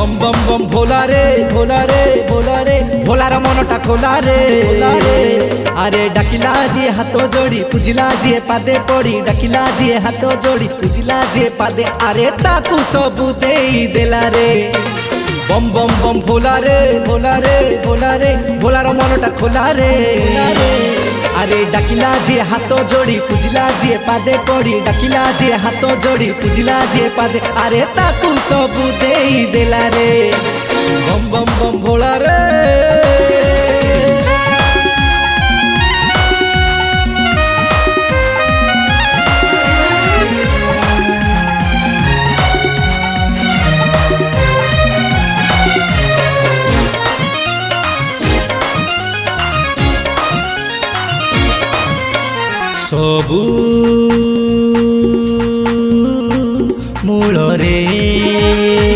बम बम बम भोला रे भोला रे भोला रे भोलार मनटा खोला रे अरे डाकिला जी हाथ जोड़ी पूजिला जी पादे पड़ी डाकिला जी हाथ जोड़ी पूजिला जी पादे अरे ताकू सबू देई देला रे बम बम बम भोला रे भोला रे भोला रे भोलार मनटा खोला रे अरे डाकिला जी हाथ जोड़ी पूजिला जी पादे पड़ी डाकिला जी हाथ जोड़ी पूजिला जी पादे अरे ताकू सबू देई देला रे बम बम बम भोला रे सबू मूल रे